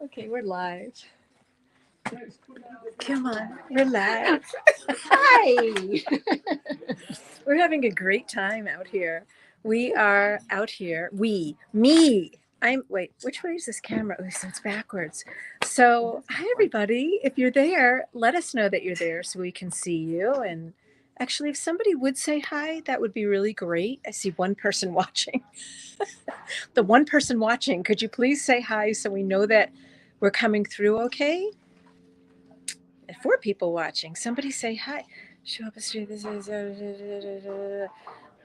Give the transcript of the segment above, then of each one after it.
Okay, we're live. Come on, we're live. Hi. We're having a great time out here. We are out here. Me. Wait, which way is this camera? Oh, so it's backwards. So, hi everybody. If you're there, let us know that you're there so we can see you. And actually, if somebody would say hi, that would be really great. I see one person watching. The one person watching, could you please say hi so we know that we're coming through okay? 4 people watching. Somebody say hi. Show up a street. This is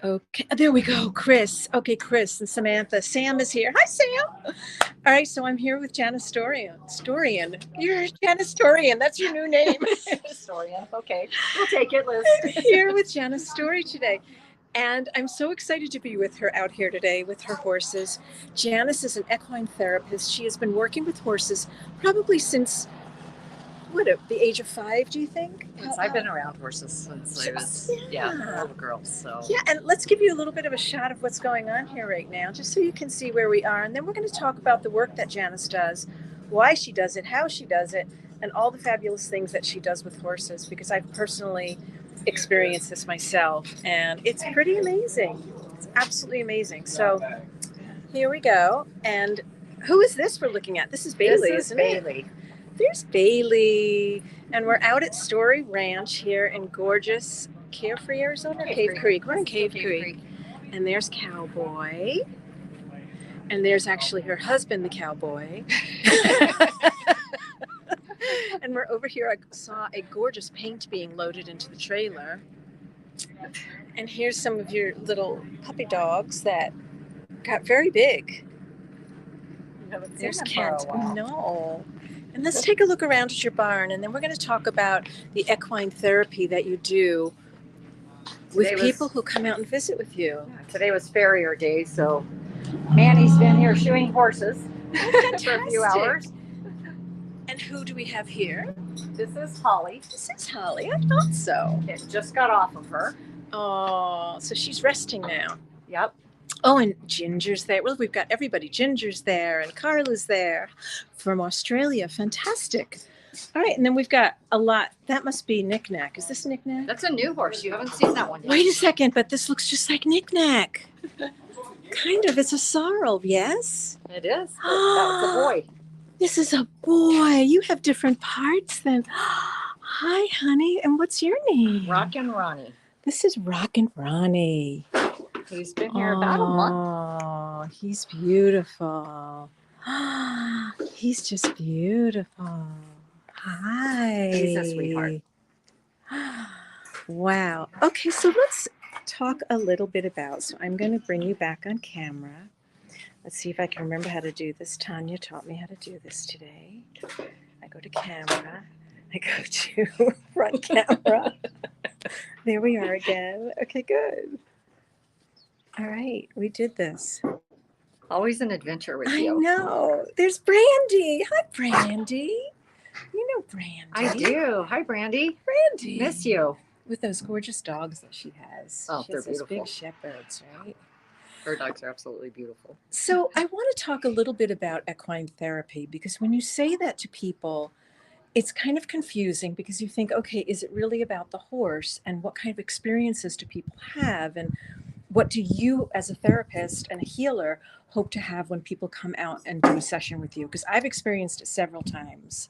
okay. There we go, Chris. Okay, Chris and Samantha. Sam is here. Hi, Sam. All right, so I'm here with Janice Storian. You're Janice Storian. That's your new name. Storian. Okay, we'll take it, Liz. I'm here with Janice Story today. And I'm so excited to be with her out here today with her horses. Janice is an equine therapist. She has been working with horses probably since the age of 5, do you think? I've been around horses since I was a little girl. So yeah, and let's give you a little bit of a shot of what's going on here right now, just so you can see where we are. And then we're going to talk about the work that Janice does, why she does it, how she does it, and all the fabulous things that she does with horses, because I've personally experienced this myself, and it's pretty amazing. It's absolutely amazing. So here we go. And who is this we're looking at? This is Bailey, isn't Bailey. There's Bailey, and we're out at Story Ranch here in gorgeous Carefree, Arizona, Cave Creek. We're in Cave Creek. And there's Cowboy, and there's actually her husband, the Cowboy. And we're over here. I saw a gorgeous paint being loaded into the trailer. And here's some of your little puppy dogs that got very big. There's Kent. No. And let's take a look around at your barn, and then we're going to talk about the equine therapy that you do with people who come out and visit with you. Today was farrier day, so Manny's been here shoeing horses for a few hours. And who do we have here? This is Holly. This is Holly. I thought so. It just got off of her. Oh, so she's resting now. Yep. Oh, and Ginger's there. Well, we've got everybody. Ginger's there, and Carla's there from Australia. Fantastic. All right, and then we've got a lot. That must be Knick Knack. Is this Knick Knack? That's a new horse. You haven't seen that one yet. Wait a second, but this looks just like Knick Knack. Kind of. It's a sorrel, yes? It is. That's a boy. This is a boy. You have different parts then. Hi, honey. And what's your name? Rockin' Ronnie. This is Rockin' Ronnie. He's been here about a month. Oh, he's beautiful. He's just beautiful. Hi. He's a sweetheart. Wow. Okay, so let's talk a little bit about, so I'm going to bring you back on camera. Let's see if I can remember how to do this. Tanya taught me how to do this today. I go to camera. I go to front camera. There we are again. Okay, good. All right, we did this. Always an adventure with you. I know. There's Brandy. Hi, Brandy. You know Brandy. I do. Hi, Brandy. Brandy. Miss you. With those gorgeous dogs that she has. Oh, she they're has those beautiful. Big shepherds, right? Her dogs are absolutely beautiful. So I want to talk a little bit about equine therapy, because when you say that to people, it's kind of confusing, because you think, okay, is it really about the horse, and what kind of experiences do people have, and what do you as a therapist and a healer hope to have when people come out and do a session with you? Because I've experienced it several times,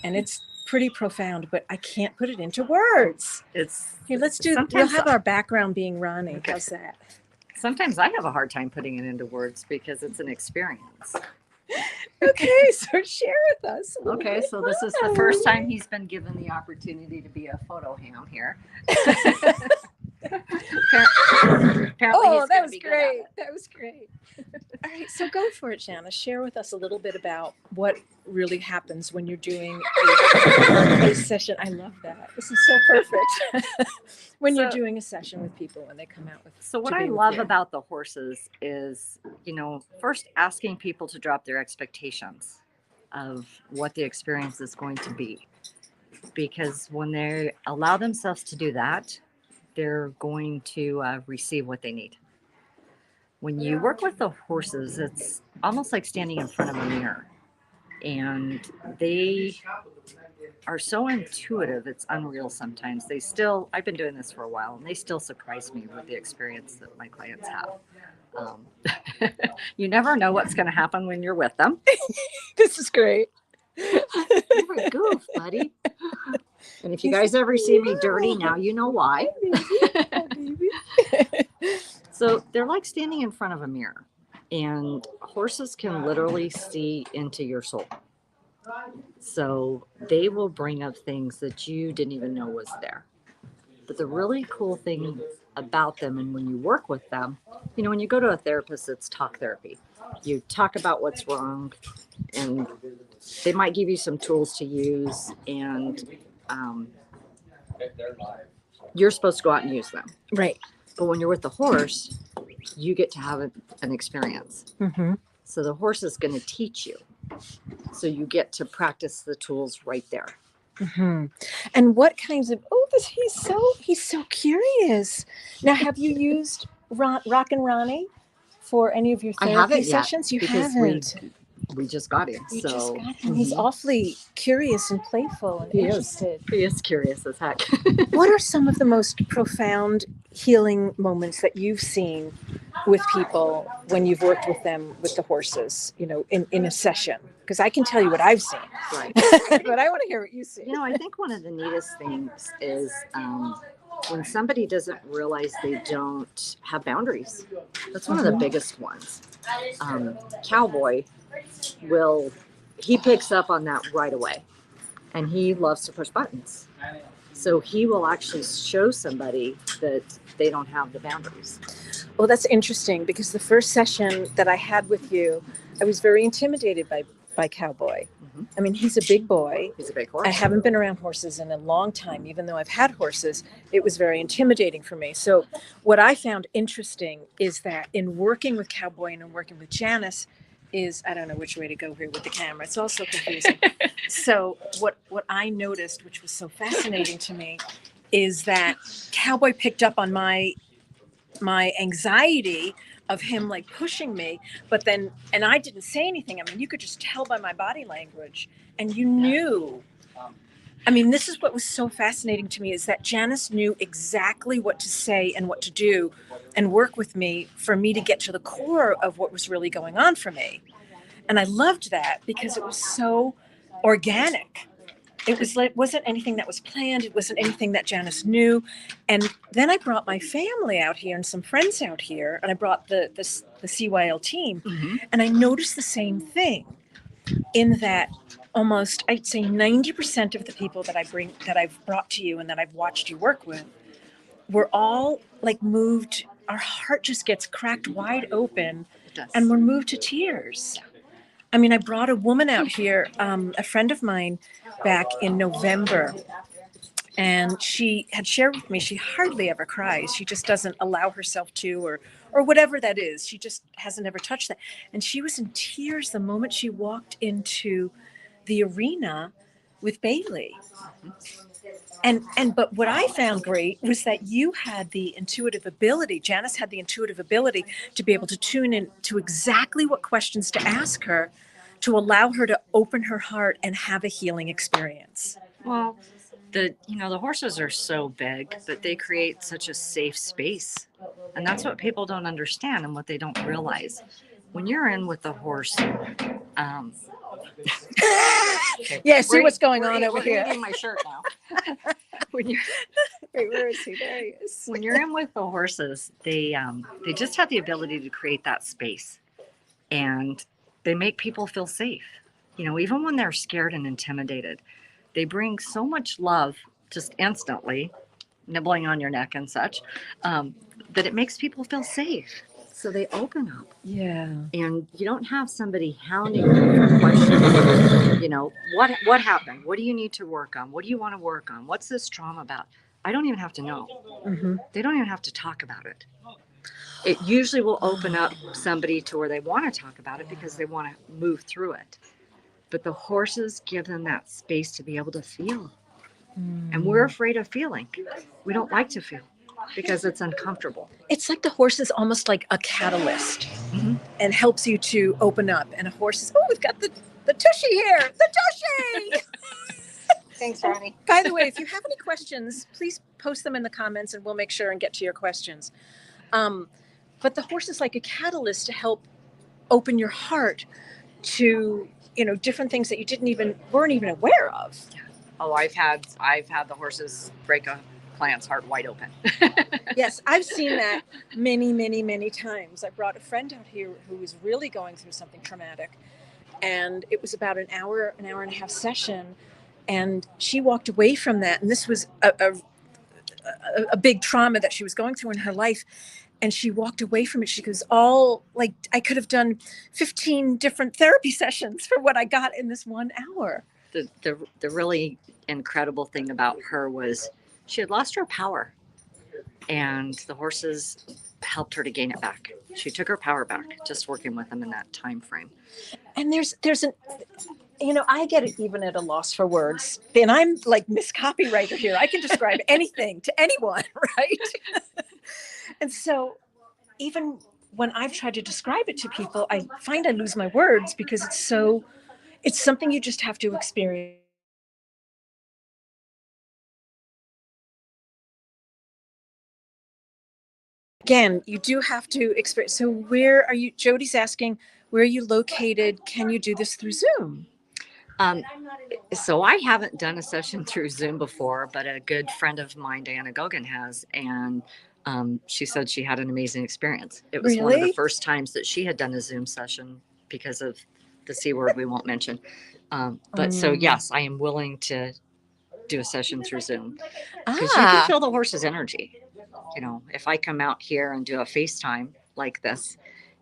and it's pretty profound, but I can't put it into words. Here, let's do, we'll have our background being Ronnie. Okay. How's that? Sometimes I have a hard time putting it into words because it's an experience. Okay, so share with us. Okay, so this is the first time he's been given the opportunity to be a photo ham here. Apparently that was great. That was great. All right, so go for it, Janice. Share with us a little bit about what really happens when you're doing a session. I love that. This is so perfect. When you're doing a session with people when they come out with. So what I love about the horses is, first asking people to drop their expectations of what the experience is going to be. Because when they allow themselves to do that, they're going to receive what they need. When you work with the horses, it's almost like standing in front of a mirror. And they are so intuitive, it's unreal sometimes. I've been doing this for a while, and they still surprise me with the experience that my clients have. Um, you never know what's going to happen when you're with them. This is great. You're a goof, buddy. And if you guys ever see me dirty now, you know why. So they're like standing in front of a mirror, and horses can literally see into your soul. So they will bring up things that you didn't even know was there. But the really cool thing about them, and when you work with them, when you go to a therapist, it's talk therapy. You talk about what's wrong, and they might give you some tools to use, and you're supposed to go out and use them. Right. But when you're with the horse, you get to have an experience. Mm-hmm. So the horse is going to teach you. So you get to practice the tools right there. Mm-hmm. And what kinds of he's so curious. Now, have you used Rock and Ronnie for any of your therapy sessions? You haven't. We just got him. You just got him. He's awfully curious and playful and interested. He is curious as heck. What are some of the most profound healing moments that you've seen with people when you've worked with them with the horses, in a session? Because I can tell you what I've seen. Right. But I want to hear what you see. I think one of the neatest things is when somebody doesn't realize they don't have boundaries. That's one of the biggest ones. Cowboy he picks up on that right away, and he loves to push buttons. So he will actually show somebody that they don't have the boundaries. Well, that's interesting, because the first session that I had with you, I was very intimidated by Cowboy. Mm-hmm. I mean, he's a big boy. He's a big horse. I haven't been around horses in a long time. Even though I've had horses, it was very intimidating for me. So what I found interesting is that in working with Cowboy and in working with Janice is, I don't know which way to go here with the camera. It's all so confusing. So what I noticed, which was so fascinating to me, is that Cowboy picked up on my anxiety of him like pushing me, and I didn't say anything. I mean, you could just tell by my body language, and you knew. I mean, this is what was so fascinating to me, is that Janice knew exactly what to say and what to do and work with me for me to get to the core of what was really going on for me. And I loved that because it was so organic. It wasn't anything that was planned. It wasn't anything that Janice knew. And then I brought my family out here and some friends out here, and I brought the CYL team. Mm-hmm. And I noticed the same thing, in that almost, I'd say 90% of the people that I've brought to you and that I've watched you work with, were all like moved. Our heart just gets cracked wide open, and we're moved to tears. I mean, I brought a woman out here, a friend of mine, back in November, and she had shared with me she hardly ever cries. She just doesn't allow herself to, or whatever that is. She just hasn't ever touched that. And she was in tears the moment she walked into the arena with Bailey. But what I found great was that you had the intuitive ability, Janice had the intuitive ability to be able to tune in to exactly what questions to ask her, to allow her to open her heart and have a healing experience. Well, the horses are so big, but they create such a safe space. And that's what people don't understand and what they don't realize. When you're in with the horse, yeah, see what's going on over here. We're eating my shirt now. Wait, where is he? There he is. When you're in with the horses, they just have the ability to create that space, and they make people feel safe. Even when they're scared and intimidated, they bring so much love just instantly, nibbling on your neck and such, that it makes people feel safe. So they open up. Yeah. And you don't have somebody hounding you for questions. What happened? What do you need to work on? What do you want to work on? What's this trauma about? I don't even have to know. Mm-hmm. They don't even have to talk about it. It usually will open up somebody to where they want to talk about it because they want to move through it. But the horses give them that space to be able to feel. And we're afraid of feeling. We don't like to feel. because it's uncomfortable. It's like the horse is almost like a catalyst Mm-hmm. and helps you to open up. And a horse is, oh, we've got the tushy here, the tushy. Thanks, Ronnie. By the way, if you have any questions, please post them in the comments and we'll make sure and get to your questions. But the horse is like a catalyst to help open your heart to, different things that you weren't even aware of. Oh, I've had the horses break a client's heart wide open. Yes, I've seen that many, many, many times. I brought a friend out here who was really going through something traumatic, and it was about an hour and a half session, and she walked away from that, and this was a big trauma that she was going through in her life, and she walked away from it. She goes, I could have done 15 different therapy sessions for what I got in this 1 hour. The really incredible thing about her was she had lost her power, and the horses helped her to gain it back. She took her power back just working with them in that time frame. And there's I get it even at a loss for words, and I'm like Miss Copywriter here. I can describe anything to anyone, right? And so even when I've tried to describe it to people, I find I lose my words because it's something you just have to experience. Again, you do have to experience. So where are you? Jody's asking, where are you located? Can you do this through Zoom? So I haven't done a session through Zoom before, but a good friend of mine, Diana Gogan, has, and she said she had an amazing experience. It was one of the first times that she had done a Zoom session because of the C word we won't mention. So yes, I am willing to do a session through Zoom because you can feel the horse's energy. If I come out here and do a FaceTime like this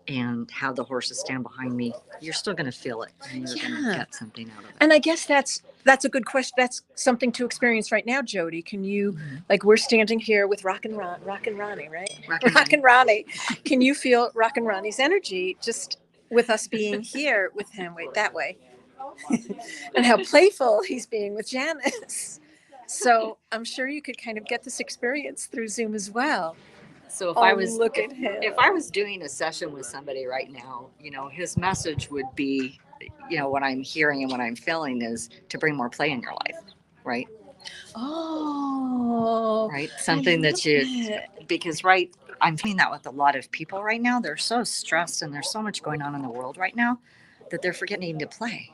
and have the horses stand behind me, you're still going to feel it, and you're going to get something out of it. And I guess that's a good question. That's something to experience right now, Jody. Can you, like, we're standing here with Rock and Ronnie, right? Rock and Ronnie. Can you feel Rock and Ronnie's energy just with us being here with him? Wait, that way. And how playful he's being with Janice. So I'm sure you could kind of get this experience through Zoom as well. So if I was doing a session with somebody right now, his message would be, what I'm hearing and what I'm feeling is to bring more play in your life, right? Oh, right. Something because I'm feeling that with a lot of people right now. They're so stressed and there's so much going on in the world right now that they're forgetting to play.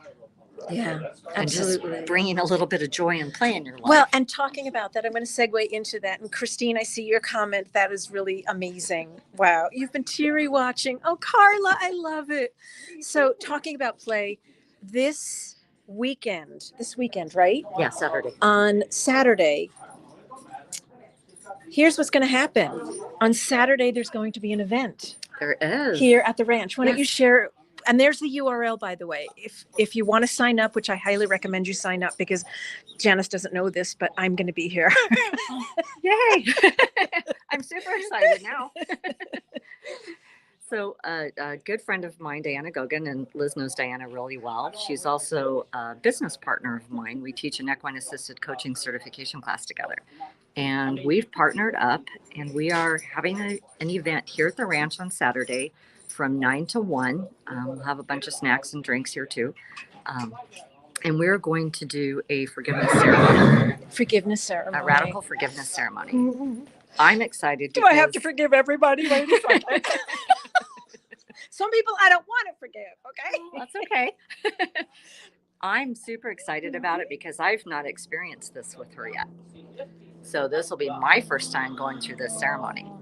Yeah, absolutely. And just bringing a little bit of joy and play in your life. Well, and talking about that, I'm going to segue into that. And Christine, I see your comment. That is really amazing. Wow. You've been teary watching. Oh, Carla, I love it. So talking about play this weekend, right? Yeah, Saturday. On Saturday, here's what's going to happen. On Saturday, there's going to be an event. There is. Here at the ranch. Why don't you share? And there's the URL, by the way. If you want to sign up, which I highly recommend you sign up because Janice doesn't know this, but I'm going to be here. Yay. I'm super excited now. So a good friend of mine, Diana Gogan, and Liz knows Diana really well. She's also a business partner of mine. We teach an equine assisted coaching certification class together. And we've partnered up, and we are having an event here at the ranch on Saturday from 9 to 1. We'll have a bunch of snacks and drinks here too. And we're going to do a forgiveness ceremony. A radical forgiveness ceremony. Mm-hmm. I'm excited. Do I have to forgive everybody? Some people I don't want to forgive, okay? That's okay. I'm super excited about it because I've not experienced this with her yet. So this will be my first time going through this ceremony.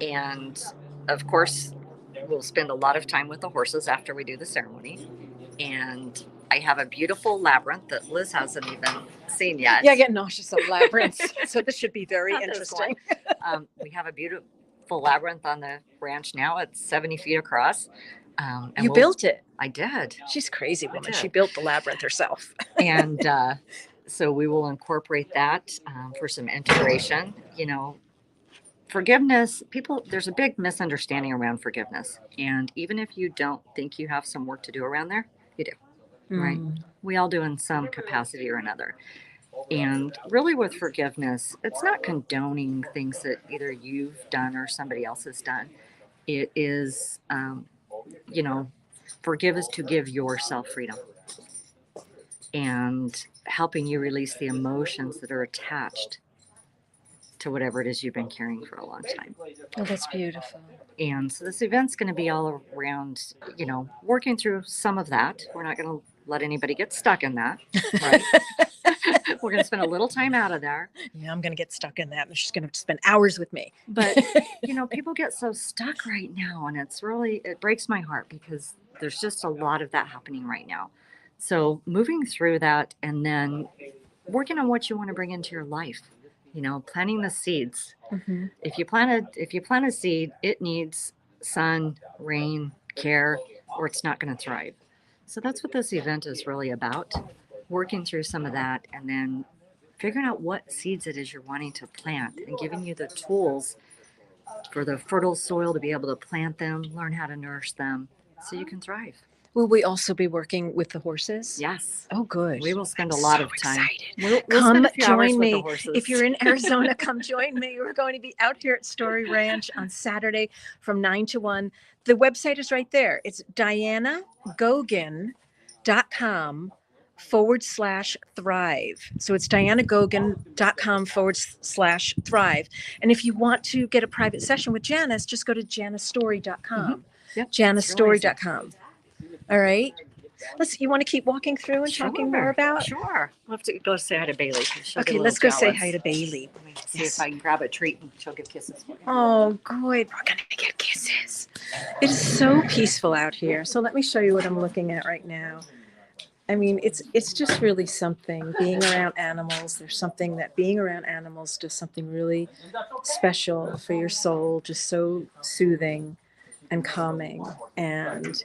And of course, we'll spend a lot of time with the horses after we do the ceremony. And I have a beautiful labyrinth that Liz hasn't even seen yet. Yeah, I get nauseous of labyrinths. So this should be very interesting. We have a beautiful labyrinth on the ranch now. It's 70 feet across. You built it? I did. She's a crazy woman. She built the labyrinth herself. And so we will incorporate that for some integration. Forgiveness, there's a big misunderstanding around forgiveness. And even if you don't think you have some work to do around there, you do, right? We all do in some capacity or another. And really, with forgiveness, it's not condoning things that either you've done or somebody else has done. It is, you know, forgive is to give yourself freedom and helping you release the emotions that are attached to whatever it is you've been carrying for a long time. Oh, that's beautiful. And so this event's going to be all around, working through some of that. We're not going to let anybody get stuck in that, right? We're going to spend a little time out of there. Yeah, I'm going to get stuck in that. She's going to spend hours with me. But, people get so stuck right now, and it breaks my heart because there's just a lot of that happening right now. So moving through that and then working on what you want to bring into your life, planting the seeds. Mm-hmm. If you plant a seed, it needs sun, rain, care, or it's not going to thrive. So that's what this event is really about. Working through some of that and then figuring out what seeds it is you're wanting to plant and giving you the tools for the fertile soil to be able to plant them, learn how to nourish them so you can thrive. Will we also be working with the horses? Yes. Oh, good. We will spend a lot of time. We'll come join me. If you're in Arizona, come join me. We're going to be out here at Story Ranch on Saturday from 9 to 1. The website is right there. It's dianagogan.com/thrive. So it's dianagogan.com/thrive. And if you want to get a private session with Janice, just go to janicestory.com. Mm-hmm. Yep, janicestory.com. All right. You want to keep walking through and talking more about? Sure. We'll have to go say hi to Bailey. Okay, let's go say hi to Bailey. Let me see if I can grab a treat and she'll give kisses for you. Oh, good. We're going to get kisses. It is so peaceful out here. So let me show you what I'm looking at right now. I mean, it's just really something being around animals. There's something that being around animals does something really special for your soul, just so soothing and calming. And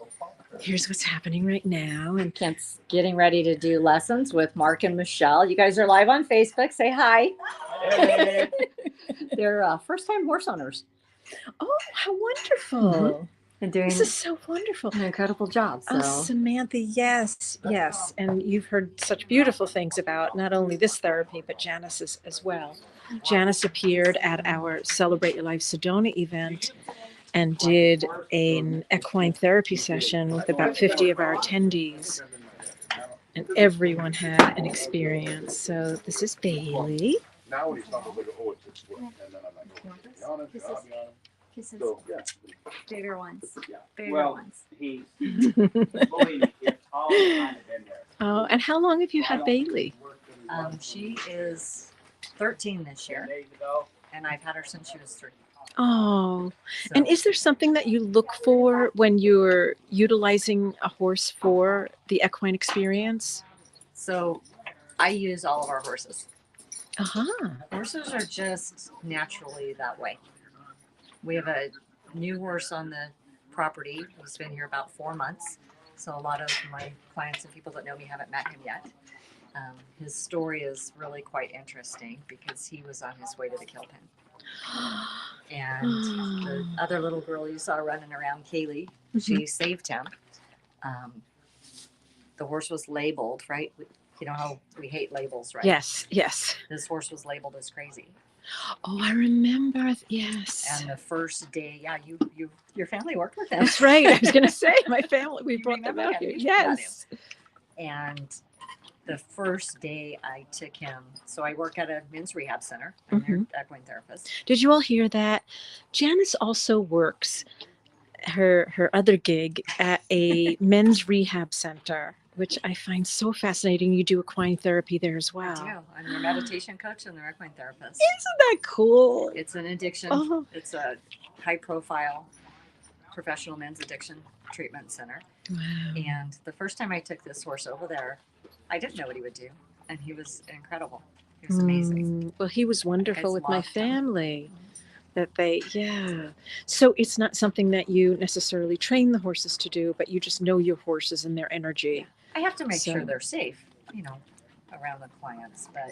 here's what's happening right now. And Kent's getting ready to do lessons with Mark and Michelle. You guys are live on Facebook. Say hi. Hey. They're first-time horse owners. Oh, how wonderful. Mm-hmm. And doing this is so wonderful. An incredible job. So. Oh, Samantha, yes. And you've heard such beautiful things about not only this therapy, but Janice's as well. Janice appeared at our Celebrate Your Life Sedona event and did an equine therapy session with about 50 of our attendees. And everyone had an experience. So this is Bailey. Kisses. Bigger ones. Oh, and how long have you had Bailey? She is 13 this year, and I've had her since she was 3. Oh, so. And is there something that you look for when you're utilizing a horse for the equine experience? So I use all of our horses. Uh-huh. Horses are just naturally that way. We have a new horse on the property. He's been here about 4 months. So a lot of my clients and people that know me haven't met him yet. His story is really quite interesting because he was on his way to the kill pen. And the other little girl you saw running around, Kaylee, she saved him. The horse was labeled, right? You know how we hate labels, right? Yes. This horse was labeled as crazy. Oh, I remember. Yes. And the first day, your family worked with him. That's right. I was going to say, my family, we brought them out here. Yes. And the first day I took him, so I work at a men's rehab center. I'm their equine therapist. Did you all hear that? Janice also works her other gig at a men's rehab center, which I find so fascinating. You do equine therapy there as well. I do. I'm their meditation coach and their equine therapist. Isn't that cool? It's an addiction. Oh. It's a high-profile professional men's addiction treatment center. Wow. And the first time I took this horse over there, I didn't know what he would do. And he was incredible. He was amazing. Well, he was wonderful with my family. So it's not something that you necessarily train the horses to do, but you just know your horses and their energy. I have to make sure they're safe, around the clients. But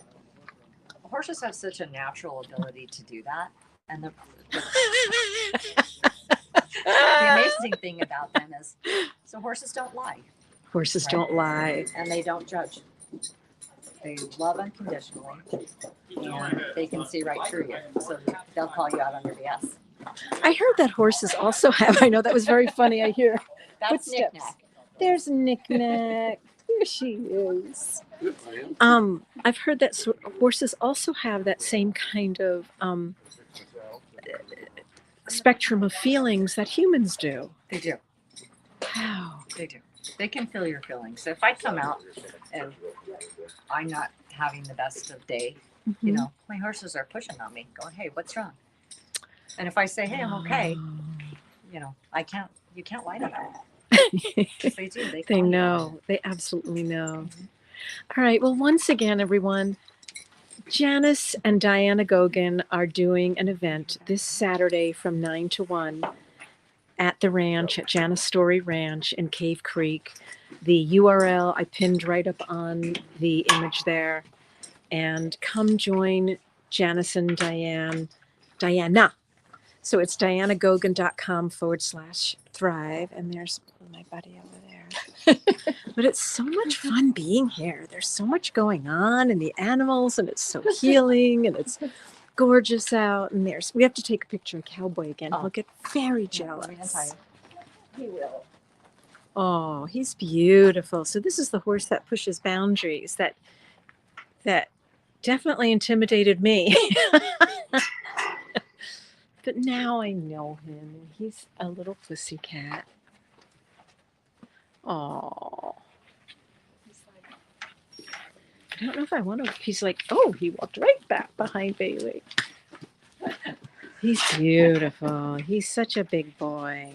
horses have such a natural ability to do that. And the amazing thing about them is, so horses don't lie. Horses don't lie. And they don't judge. They love unconditionally, and they can see right through you. So they'll call you out on your BS. I heard that horses also have. I know that was very funny. I hear That's footsteps. knick-knack. There's Knick-Knack. There she is. I've heard that horses also have that same kind of spectrum of feelings that humans do. They do. Wow. They do. They can feel your feelings. So if I come out and I'm not having the best of day, you know, my horses are pushing on me, going, "Hey, what's wrong?" And if I say, "Hey, I'm okay," you know, you can't lie to them. They do. They know. They absolutely know. All right. Well, once again, everyone, Janice and Diana Gogan are doing an event this Saturday from 9 to 1 at the ranch, at Janice Story Ranch in Cave Creek. The URL I pinned right up on the image there. And come join Janice and Diana. So it's dianagogan.com/thrive. And there's my buddy over there. But it's so much fun being here. There's so much going on, and the animals, and it's so healing, and it's gorgeous out. And we have to take a picture of Cowboy again. He'll get very jealous. He will. Oh, he's beautiful. So this is the horse that pushes boundaries, that definitely intimidated me. But now I know him. He's a little pussycat. Oh. I don't know if I want to. He's like, oh, he walked right back behind Bailey. He's beautiful. He's such a big boy.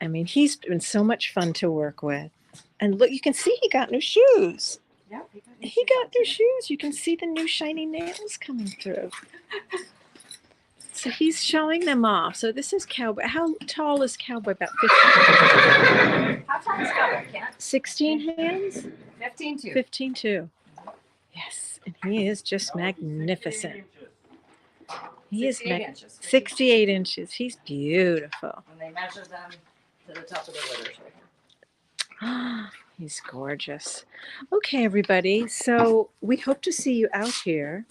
I mean, he's been so much fun to work with. And look, you can see he got new shoes. Yeah, he got new shoes. You can see the new shiny nails coming through. So he's showing them off. So this is Cowboy. How tall is Cowboy? About 15. How tall is Cowboy, Kent? 16 hands? 15-2. 15-2. Yes, and he is just magnificent. He is inches. 68 inches. He's beautiful. And they measure them to the top of the litters right here. He's gorgeous. Okay, everybody. So we hope to see you out here.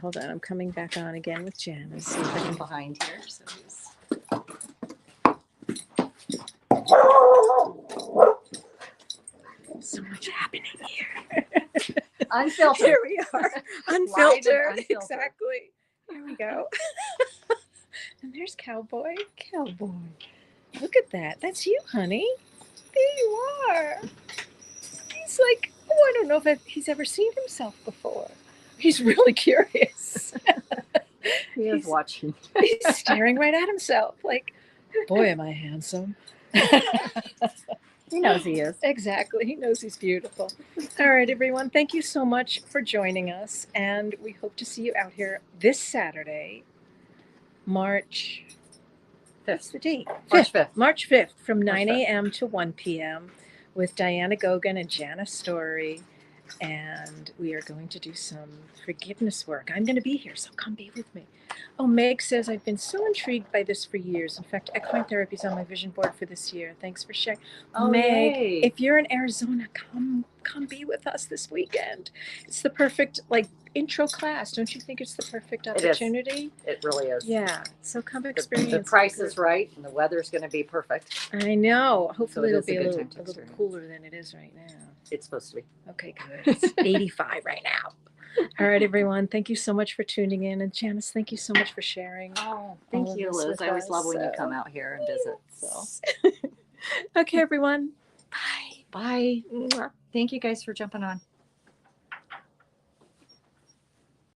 Hold on, I'm coming back on again with Janice. See if I can behind here. So so much happening here. Unfiltered. Here we are. Unfiltered. Exactly. Here we go. And there's Cowboy. Cowboy. Look at that. That's you, honey. There you are. He's like, oh, I don't know if he's ever seen himself before. He's really curious. He is watching. He's staring right at himself like, boy, am I handsome. He knows he is. Exactly. He knows he's beautiful. All right, everyone. Thank you so much for joining us. And we hope to see you out here this Saturday, March 5th. What's the date? March 5th. March 5th from 9 a.m. to 1 p.m. with Diana Gogan and Janice Story. And we are going to do some forgiveness work. I'm going to be here, so come be with me. Oh, Meg says, I've been so intrigued by this for years. In fact, equine therapy is on my vision board for this year. Thanks for sharing. Oh, Meg, yay. if you're in Arizona, come be with us this weekend. It's the perfect, intro class. Don't you think it's the perfect opportunity? It really is. Yeah. So come experience. The price is right, and the weather's going to be perfect. I know. Hopefully So it'll be a little experience. cooler than it is right now. It's supposed to be. Okay, good. It's 85 right now. All right, everyone. Thank you so much for tuning in. And Janice, thank you so much for sharing. Oh, thank you, Liz. I always love when you come out here and visit. So. Okay, everyone. Bye. Bye. Thank you guys for jumping on.